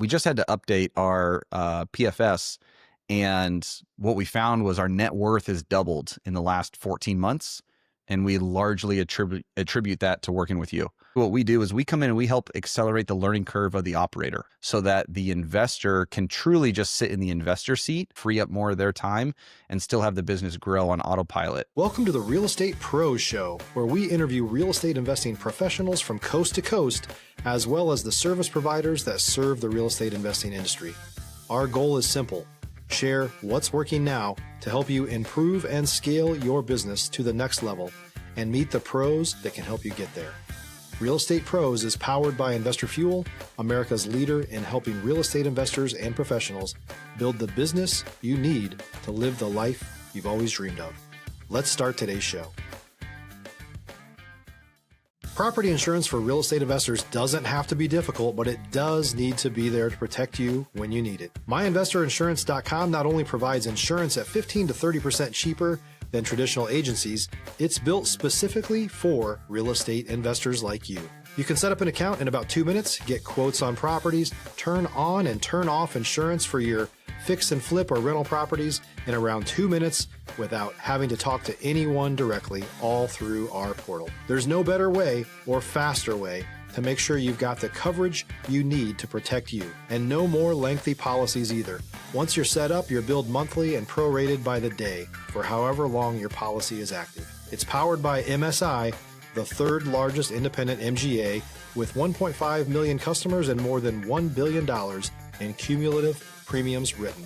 we just had to update our PFS, and what we found was our net worth has doubled in the last 14 months, and we largely attribute that to working with you. What we do is we come in and we help accelerate the learning curve of the operator so that the investor can truly just sit in the investor seat, free up more of their time, and still have the business grow on autopilot. Welcome to the Real Estate Pros Show, where we interview real estate investing professionals from coast to coast, as well as the service providers that serve the real estate investing industry. Our goal is simple: share what's working now to help you improve and scale your business to the next level and meet the pros that can help you get there. Real Estate Pros is powered by Investor Fuel, America's leader in helping real estate investors and professionals build the business you need to live the life you've always dreamed of. Let's start today's show. Property insurance for real estate investors doesn't have to be difficult, but it does need to be there to protect you when you need it. MyInvestorInsurance.com not only provides insurance at 15 to 30% cheaper than traditional agencies, it's built specifically for real estate investors like you. You can set up an account in about 2 minutes, get quotes on properties, turn on and turn off insurance for your fix and flip or rental properties in around 2 minutes without having to talk to anyone directly, all through our portal. There's no better way or faster way to make sure you've got the coverage you need to protect you, and no more lengthy policies either. Once you're set up, you're billed monthly and prorated by the day for however long your policy is active. It's powered by MSI, the third largest independent MGA, with 1.5 million customers and more than $1 billion in cumulative premiums written.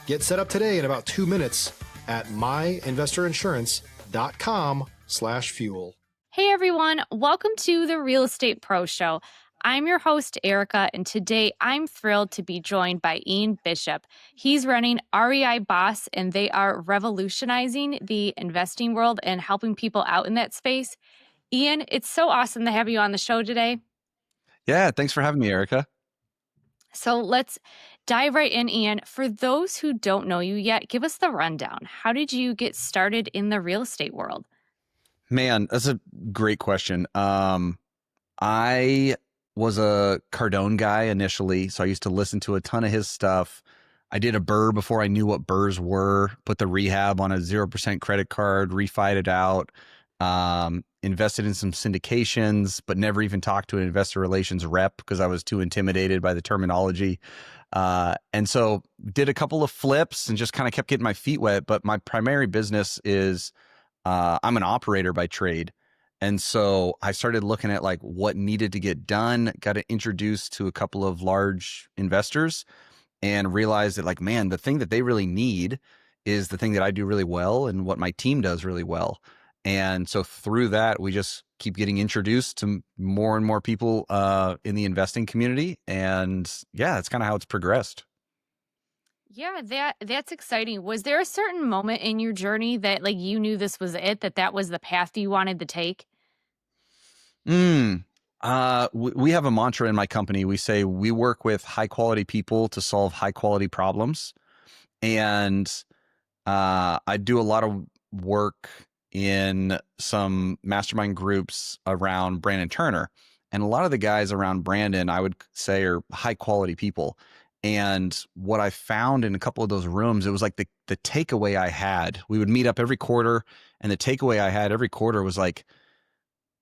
Get set up today in about 2 minutes at myinvestorinsurance.com/fuel. Hey everyone, welcome to the Real Estate Pro Show. I'm your host, Erika, and today I'm thrilled to be joined by Ian Bishop. He's running REI BOS, and they are revolutionizing the investing world and helping people out in that space. Ian, it's so awesome to have you on the show today. Yeah, thanks for having me, Erika. So let's dive right in, Ian. For those who don't know you yet, give us the rundown. How did you get started in the real estate world? Man, that's a great question. I was a Cardone guy initially, so I used to listen to a ton of his stuff. I did a BRRRR before I knew what BRRRRs were, put the rehab on a 0% credit card, refied it out, invested in some syndications, but never even talked to an investor relations rep because I was too intimidated by the terminology. And so did a couple of flips and just kind of kept getting my feet wet. But my primary business is I'm an operator by trade. And so I started looking at like what needed to get done, got introduced to a couple of large investors and realized that like, man, the thing that they really need is the thing that I do really well and what my team does really well. And so through that, we just keep getting introduced to more and more people in the investing community. And yeah, that's kind of how it's progressed. Yeah, that's exciting. Was there a certain moment in your journey that like you knew this was it, that was the path you wanted to take? We have a mantra in my company. We say we work with high quality people to solve high quality problems. And I do a lot of work in some mastermind groups around Brandon Turner. And a lot of the guys around Brandon, I would say, are high quality people. And what I found in a couple of those rooms, it was like the takeaway I had. We would meet up every quarter, and the takeaway I had every quarter was like,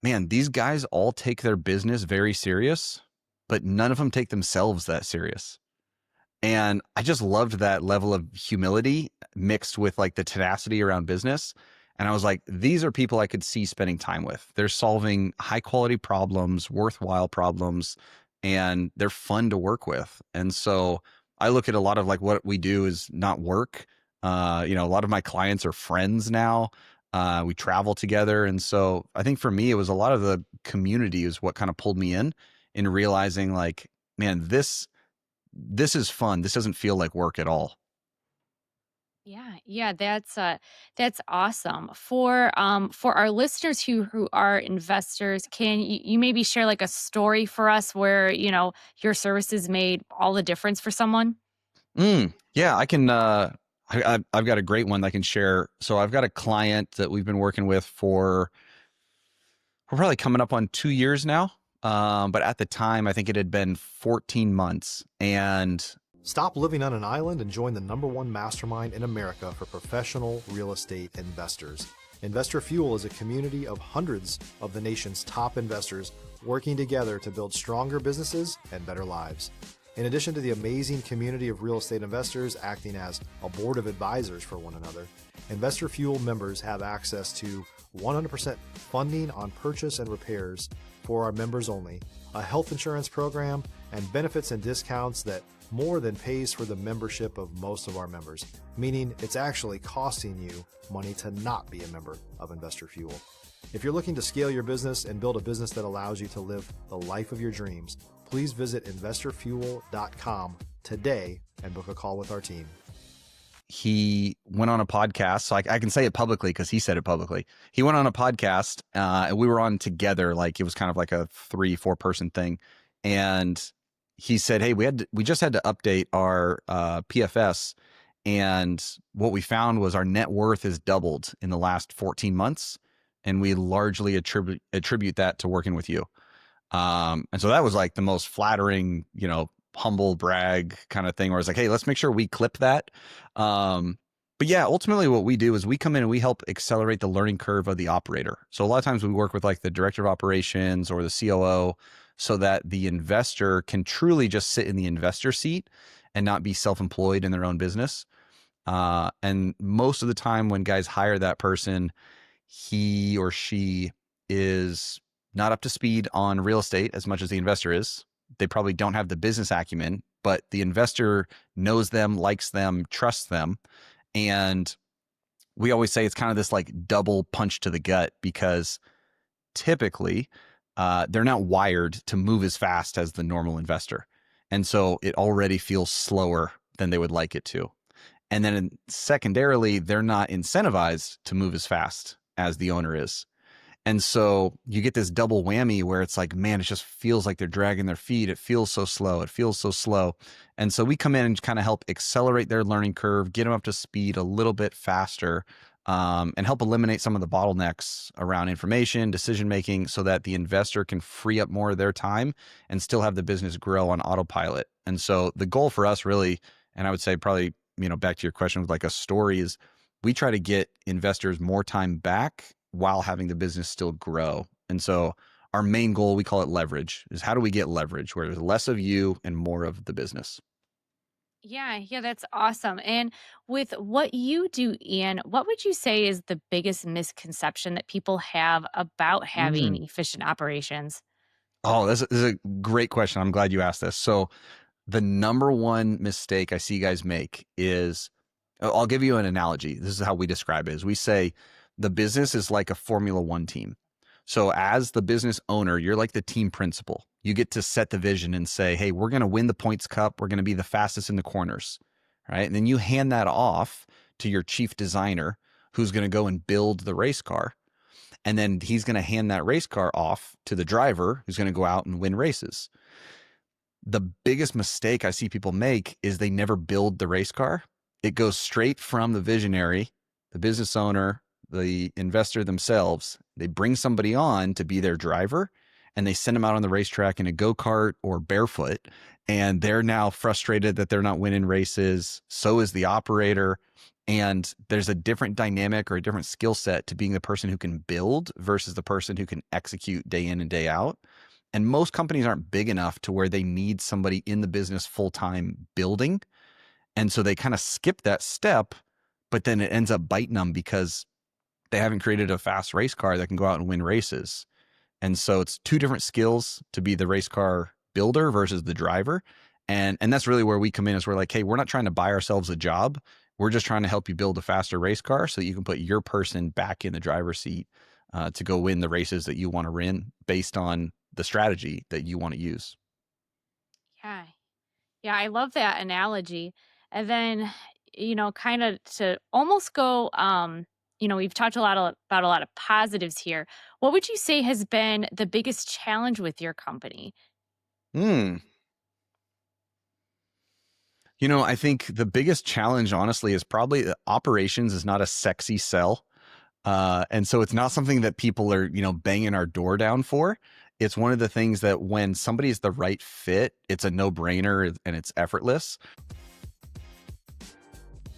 man, these guys all take their business very serious, but none of them take themselves that serious. And I just loved that level of humility mixed with like the tenacity around business. And I was like, these are people I could see spending time with. They're solving high quality problems, worthwhile problems, and they're fun to work with. And so I look at a lot of like what we do is not work. A lot of my clients are friends now. We travel together. And so I think for me, it was a lot of the community is what kind of pulled me in realizing like, man, this is fun. This doesn't feel like work at all. Yeah, that's awesome. For our listeners who are investors, can you maybe share like a story for us where, your services made all the difference for someone? Yeah, I can I've got a great one that I can share. So I've got a client that we've been working with we're probably coming up on 2 years now. But at the time, I think it had been 14 months. And Stop living on an island and join the #1 mastermind in America for professional real estate investors. Investor Fuel is a community of hundreds of the nation's top investors working together to build stronger businesses and better lives. In addition to the amazing community of real estate investors acting as a board of advisors for one another, Investor Fuel members have access to 100% funding on purchase and repairs for our members only, a health insurance program, and benefits and discounts that more than pays for the membership of most of our members, meaning it's actually costing you money to not be a member of Investor Fuel. If you're looking to scale your business and build a business that allows you to live the life of your dreams, please visit investorfuel.com today and book a call with our team. he went on a podcast. So I can say it publicly because he said it publicly. He went on a podcast and we were on together. Like it was kind of like a 3-4 person thing. And he said, hey, we just had to update our PFS. And what we found was our net worth has doubled in the last 14 months. And we largely attribute that to working with you. And so that was like the most flattering, humble brag kind of thing where it's like, hey, let's make sure we clip that. But yeah, ultimately what we do is we come in and we help accelerate the learning curve of the operator. So a lot of times we work with like the director of operations or the COO so that the investor can truly just sit in the investor seat and not be self-employed in their own business. And most of the time when guys hire that person, he or she is not up to speed on real estate as much as the investor is. They probably don't have the business acumen, but the investor knows them, likes them, trusts them. And we always say it's kind of this like double punch to the gut because typically they're not wired to move as fast as the normal investor. And so it already feels slower than they would like it to. And then secondarily, they're not incentivized to move as fast as the owner is. And so you get this double whammy where it's like, man, it just feels like they're dragging their feet. It feels so slow. It feels so slow. And so we come in and kind of help accelerate their learning curve, get them up to speed a little bit faster, and help eliminate some of the bottlenecks around information, decision-making, so that the investor can free up more of their time and still have the business grow on autopilot. And so the goal for us really, and I would say probably, back to your question with like a story, is we try to get investors more time back while having the business still grow. And so our main goal, we call it leverage, is how do we get leverage where there's less of you and more of the business? Yeah, that's awesome. And with what you do, Ian, what would you say is the biggest misconception that people have about having efficient operations? Oh, this is a great question. I'm glad you asked this. So the number one mistake I see guys make is, I'll give you an analogy. This is how we describe it, is we say the business is like a Formula One team. So as the business owner, you're like the team principal. You get to set the vision and say, hey, we're going to win the points cup. We're going to be the fastest in the corners, right? And then you hand that off to your chief designer, who's going to go and build the race car. And then he's going to hand that race car off to the driver, who's going to go out and win races. The biggest mistake I see people make is they never build the race car. It goes straight from the visionary, the business owner, the investor themselves. They bring somebody on to be their driver and they send them out on the racetrack in a go-kart or barefoot. And they're now frustrated that they're not winning races. So is the operator. And there's a different dynamic or a different skill set to being the person who can build versus the person who can execute day in and day out. And most companies aren't big enough to where they need somebody in the business full-time building. And so they kind of skip that step, but then it ends up biting them because they haven't created a fast race car that can go out and win races. And so it's two different skills to be the race car builder versus the driver. And that's really where we come in, is we're like, hey, we're not trying to buy ourselves a job. We're just trying to help you build a faster race car so that you can put your person back in the driver's seat to go win the races that you want to win based on the strategy that you want to use. Yeah. Yeah, I love that analogy. And then, kind of to almost go, we've talked about a lot of positives here. What would you say has been the biggest challenge with your company? I think the biggest challenge, honestly, is probably operations is not a sexy sell. And so it's not something that people are, banging our door down for. it's one of the things that when somebody's the right fit, it's a no-brainer and it's effortless.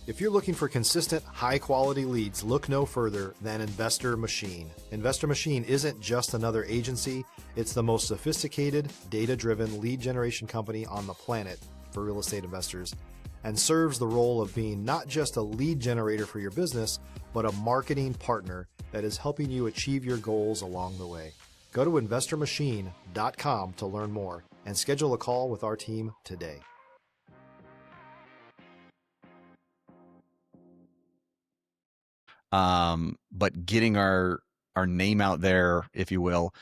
If you're looking for consistent, high-quality leads, look no further than Investor Machine. Investor Machine isn't just another agency. It's the most sophisticated, data-driven lead generation company on the planet for real estate investors, and serves the role of being not just a lead generator for your business, but a marketing partner that is helping you achieve your goals along the way. Go to investormachine.com to learn more and schedule a call with our team today. But getting our name out there, if you will,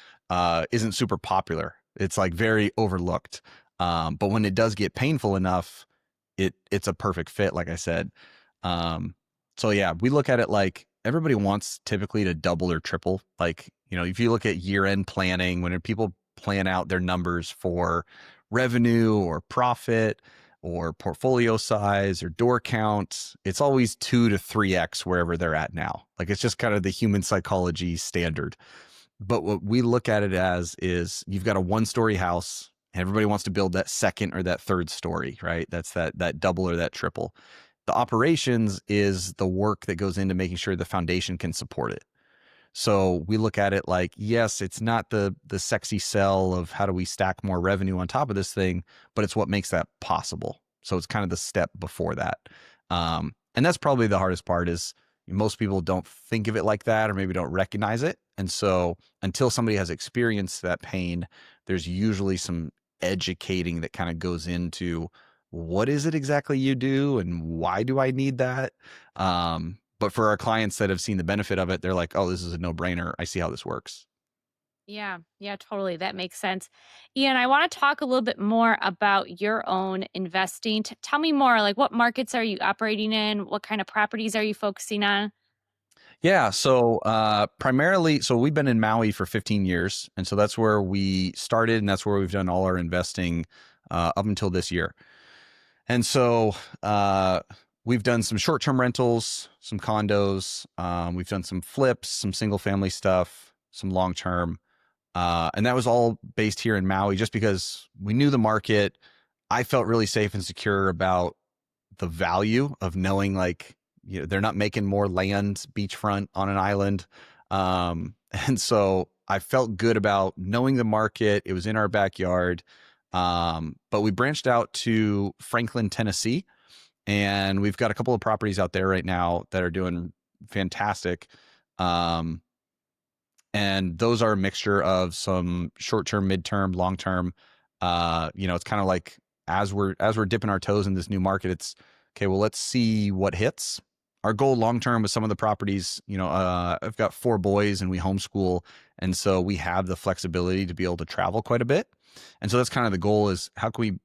isn't super popular. It's like very overlooked. But when it does get painful enough, it's a perfect fit, like I said. So yeah, we look at it like everybody wants typically to double or triple. Like, if you look at year-end planning, when people plan out their numbers for revenue or profit or portfolio size or door count, it's always 2 to 3x wherever they're at now. Like, it's just kind of the human psychology standard. But what we look at it as is you've got a 1-story house and everybody wants to build that second or that third story, right? That's that double or that triple. The operations is the work that goes into making sure the foundation can support it. So we look at it like, yes, it's not the sexy sell of how do we stack more revenue on top of this thing, but it's what makes that possible. So it's kind of the step before that. And that's probably the hardest part is most people don't think of it like that or maybe don't recognize it. And so until somebody has experienced that pain, there's usually some educating that kind of goes into what is it exactly you do and why do I need that? But for our clients that have seen the benefit of it, they're like, oh, this is a no-brainer. I see how this works. Yeah, totally. That makes sense. Ian, I want to talk a little bit more about your own investing. Tell me more, like what markets are you operating in? What kind of properties are you focusing on? Yeah, so primarily, so we've been in Maui for 15 years. And so that's where we started and that's where we've done all our investing up until this year. And so we've done some short-term rentals, some condos. We've done some flips, some single-family stuff, some long-term. And that was all based here in Maui just because we knew the market. I felt really safe and secure about the value of knowing like, they're not making more land beachfront on an island. And so I felt good about knowing the market. It was in our backyard. But we branched out to Franklin, Tennessee, and we've got a couple of properties out there right now that are doing fantastic. And those are a mixture of some short-term, mid-term, long-term. It's kind of like as we're dipping our toes in this new market, it's okay. Well, let's see what hits. Our goal long-term with some of the properties, I've got 4 boys and we homeschool, and so we have the flexibility to be able to travel quite a bit. And so that's kind of the goal is how can we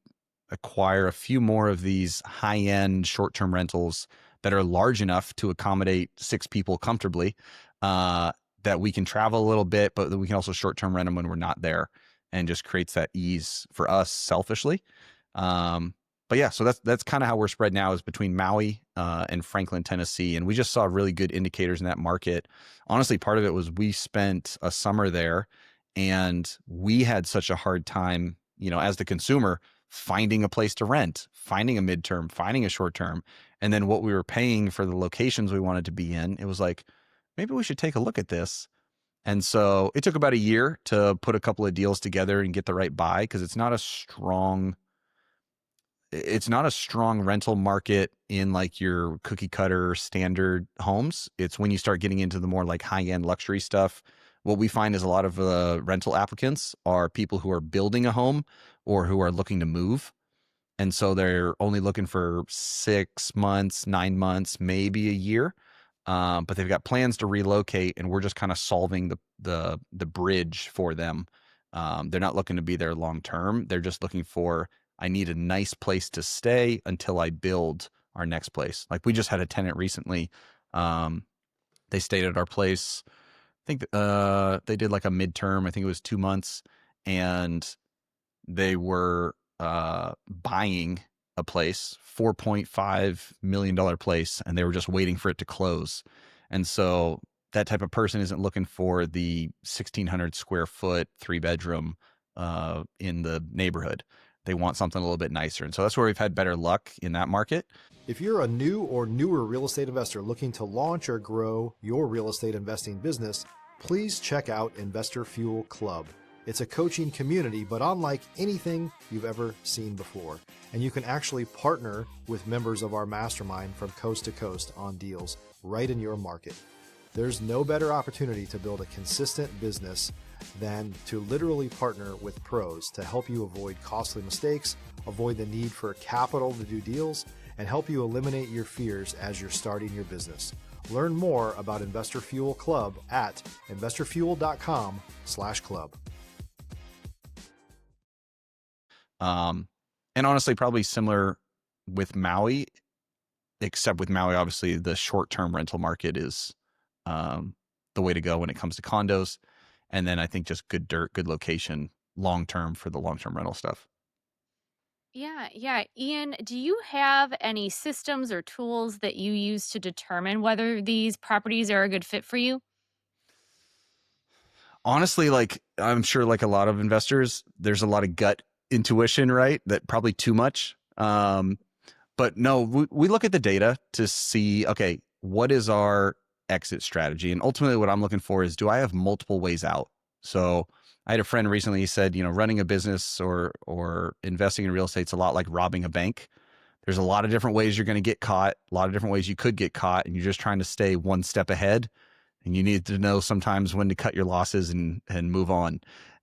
acquire a few more of these high-end short-term rentals that are large enough to accommodate 6 people comfortably, that we can travel a little bit, but that we can also short-term rent them when we're not there, and just creates that ease for us selfishly. But yeah, so that's kind of how we're spread now is between Maui and Franklin, Tennessee. And we just saw really good indicators in that market. Honestly, part of it was we spent a summer there and we had such a hard time, as the consumer, finding a place to rent, finding a midterm, finding a short term. And then what we were paying for the locations we wanted to be in, it was like, maybe we should take a look at this. And so it took about a year to put a couple of deals together and get the right buy because it's not a strong rental market in like your cookie cutter standard homes. It's when you start getting into the more like high-end luxury stuff. What we find is a lot of rental applicants are people who are building a home or who are looking to move. And so they're only looking for 6 months, 9 months, maybe a year. But they've got plans to relocate, and we're just kind of solving the bridge for them. They're not looking to be there long term. They're just looking for, I need a nice place to stay until I build our next place. Like we just had a tenant recently. They stayed at our place. I think they did like a midterm. I think it was 2 months, and they were buying a place, $4.5 million place, and they were just waiting for it to close. And so that type of person isn't looking for the 1,600 square foot 3-bedroom in the neighborhood. They want something a little bit nicer. And so that's where we've had better luck in that market. If you're a new or newer real estate investor looking to launch or grow your real estate investing business, please check out Investor Fuel Club. It's a coaching community, but unlike anything you've ever seen before. And you can actually partner with members of our mastermind from coast to coast on deals right in your market. There's no better opportunity to build a consistent business than to literally partner with pros to help you avoid costly mistakes, avoid the need for capital to do deals, and help you eliminate your fears as you're starting your business. Learn more about Investor Fuel Club at investorfuel.com/club. And honestly, probably similar with Maui, except with Maui, obviously the short-term rental market is the way to go when it comes to condos. And then I think just good dirt, good location, long-term for the long-term rental stuff. Yeah, yeah. Ian, do you have any systems or tools that you use to determine whether these properties are a good fit for you? Honestly, like I'm sure like a lot of investors, there's a lot of gut intuition, right? That probably too much. But no, we look at the data to see, okay, what is our exit strategy? And ultimately what I'm looking for is, do I have multiple ways out? So I had a friend recently, he said, running a business or investing in real estate is a lot like robbing a bank. There's a lot of different ways you're going to get caught, a lot of different ways you could get caught, and you're just trying to stay one step ahead. And you need to know sometimes when to cut your losses and move on.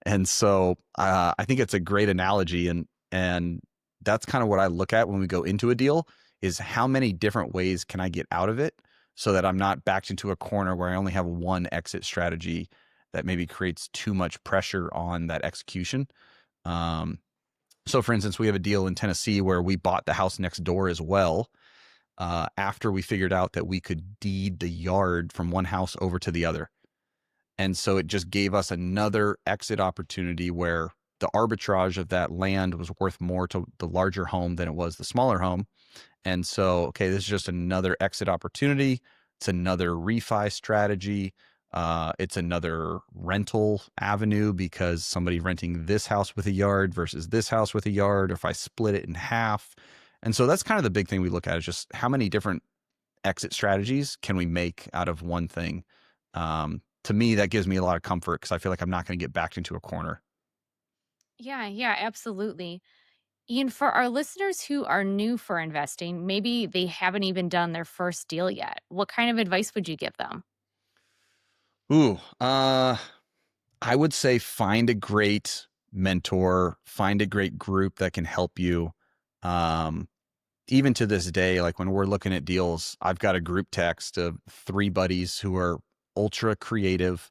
And so I think it's a great analogy, and that's kind of what I look at when we go into a deal is how many different ways can I get out of it so that I'm not backed into a corner where I only have one exit strategy that maybe creates too much pressure on that execution. So for instance, we have a deal in Tennessee where we bought the house next door as well. After we figured out that we could deed the yard from one house over to the other. And so it just gave us another exit opportunity where the arbitrage of that land was worth more to the larger home than it was the smaller home. And so, okay, this is just another exit opportunity. It's another refi strategy. It's another rental avenue because somebody renting this house with a yard versus this house with a yard, or if I split it in half. And so that's kind of the big thing we look at, is just how many different exit strategies can we make out of one thing? To me, that gives me a lot of comfort because I feel like I'm not going to get backed into a corner. Yeah, yeah, absolutely. Ian, for our listeners who are new for investing, maybe they haven't even done their first deal yet. What kind of advice would you give them? Ooh, I would say find a great mentor, find a great group that can help you. Even to this day, like when we're looking at deals, I've got a group text of 3 buddies who are ultra creative.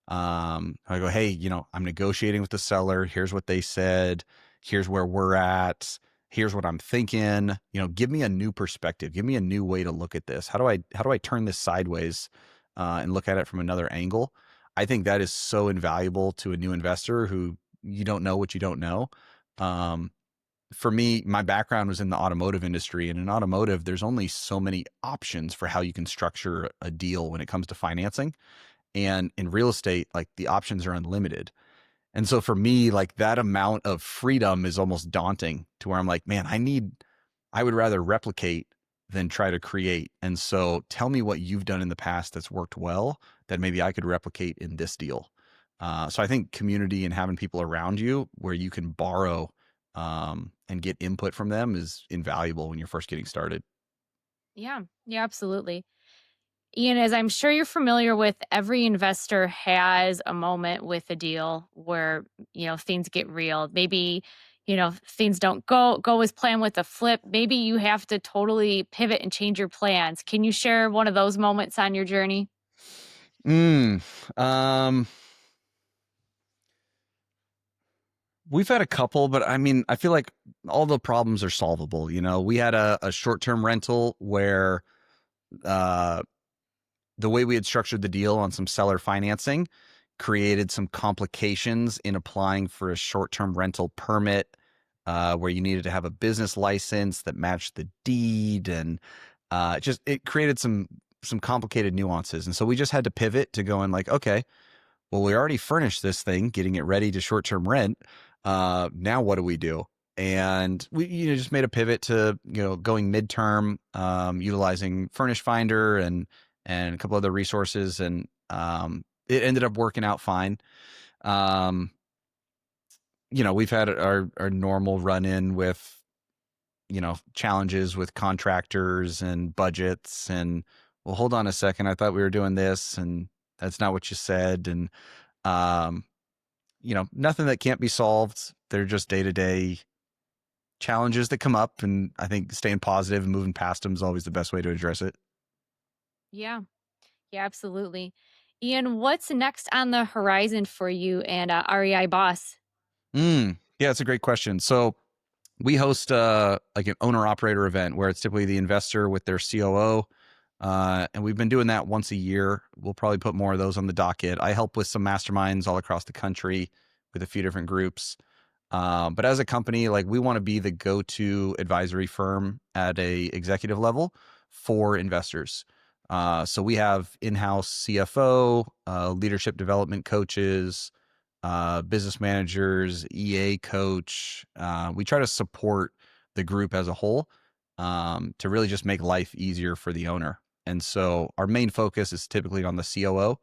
I go, hey, I'm negotiating with the seller. Here's what they said. Here's where we're at. Here's what I'm thinking. Give me a new perspective. Give me a new way to look at this. How do I turn this sideways and look at it from another angle? I think that is so invaluable to a new investor who you don't know what you don't know. For me, my background was in the automotive industry, and in automotive, there's only so many options for how you can structure a deal when it comes to financing. And in real estate, like the options are unlimited. And so for me, like that amount of freedom is almost daunting to where I'm like, man, I would rather replicate than try to create. And so tell me what you've done in the past that's worked well that maybe I could replicate in this deal. So I think community and having people around you where you can borrow and get input from them is invaluable when you're first getting started. Yeah, yeah, absolutely. Ian, as I'm sure you're familiar with, every investor has a moment with a deal where, things get real. Maybe, things don't go as planned with a flip. Maybe you have to totally pivot and change your plans. Can you share one of those moments on your journey? Mm, um, we've had a couple, but I mean, I feel like all the problems are solvable. We had a short-term rental where uh, the way we had structured the deal on some seller financing created some complications in applying for a short-term rental permit where you needed to have a business license that matched the deed. And it created some some complicated nuances. And so we just had to pivot to going like, okay, well, we already furnished this thing, getting it ready to short-term rent. Now what do we do? And we just made a pivot to going midterm, utilizing Furnish Finder and a couple other resources, and it ended up working out fine. We've had our normal run-in with challenges with contractors and budgets, and well, hold on a second, I thought we were doing this, and that's not what you said, and nothing that can't be solved. They're just day-to-day challenges that come up, and I think staying positive and moving past them is always the best way to address it. Yeah. Yeah, absolutely. Ian, what's next on the horizon for you and REI Boss? Yeah, it's a great question. So we host like an owner operator event where it's typically the investor with their COO. And we've been doing that once a year. We'll probably put more of those on the docket. I help with some masterminds all across the country with a few different groups. But as a company, like, we want to be the go-to advisory firm at a executive level for investors. So we have in-house CFO, leadership development coaches, business managers, EA coach. We try to support the group as a whole to really just make life easier for the owner. And so our main focus is typically on the COO.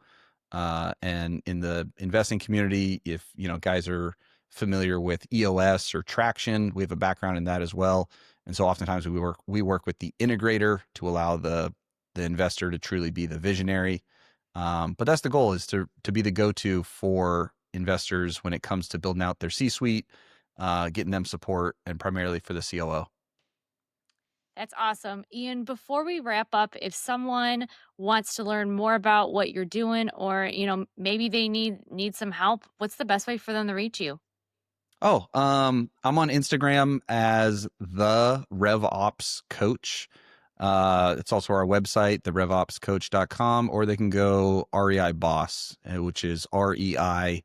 And in the investing community, if guys are familiar with EOS or traction, we have a background in that as well. And so oftentimes we work with the integrator to allow the investor to truly be the visionary. But that's the goal, is to be the go-to for investors when it comes to building out their C-suite, getting them support, and primarily for the COO. That's awesome. Ian, before we wrap up, if someone wants to learn more about what you're doing, or, maybe they need some help, what's the best way for them to reach you? Oh, I'm on Instagram as the RevOps Coach. It's also our website, therevopscoach.com, or they can go REI Boss, which is REI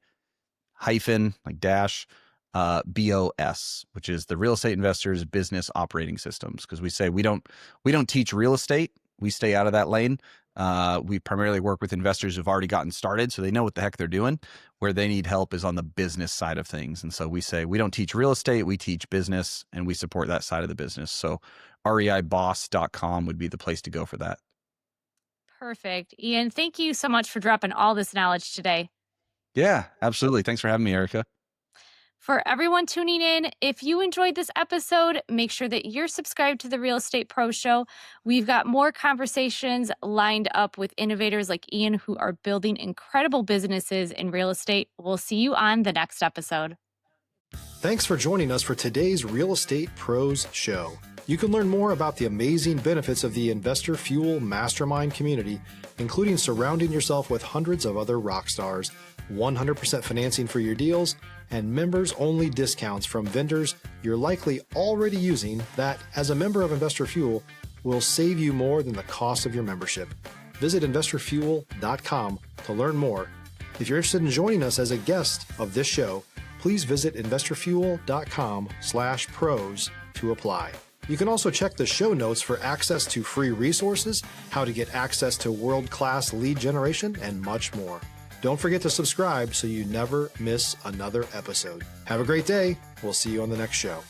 hyphen, like dash, BOS, which is the Real Estate Investors Business Operating Systems. Because we say we don't teach real estate. We stay out of that lane. We primarily work with investors who've already gotten started, so they know what the heck they're doing. Where they need help is on the business side of things. And so we say we don't teach real estate, we teach business, and we support that side of the business. So reiboss.com would be the place to go for that. Perfect. Ian, thank you so much for dropping all this knowledge today. Yeah, absolutely. Thanks for having me, Erika. For everyone tuning in, if you enjoyed this episode, make sure that you're subscribed to the Real Estate Pro Show. We've got more conversations lined up with innovators like Ian, who are building incredible businesses in real estate. We'll see you on the next episode. Thanks for joining us for today's Real Estate Pros Show. You can learn more about the amazing benefits of the Investor Fuel Mastermind community, including surrounding yourself with hundreds of other rock stars, 100% financing for your deals, and members-only discounts from vendors you're likely already using that, as a member of Investor Fuel, will save you more than the cost of your membership. Visit investorfuel.com to learn more. If you're interested in joining us as a guest of this show, please visit investorfuel.com/pros to apply. You can also check the show notes for access to free resources, how to get access to world-class lead generation, and much more. Don't forget to subscribe so you never miss another episode. Have a great day. We'll see you on the next show.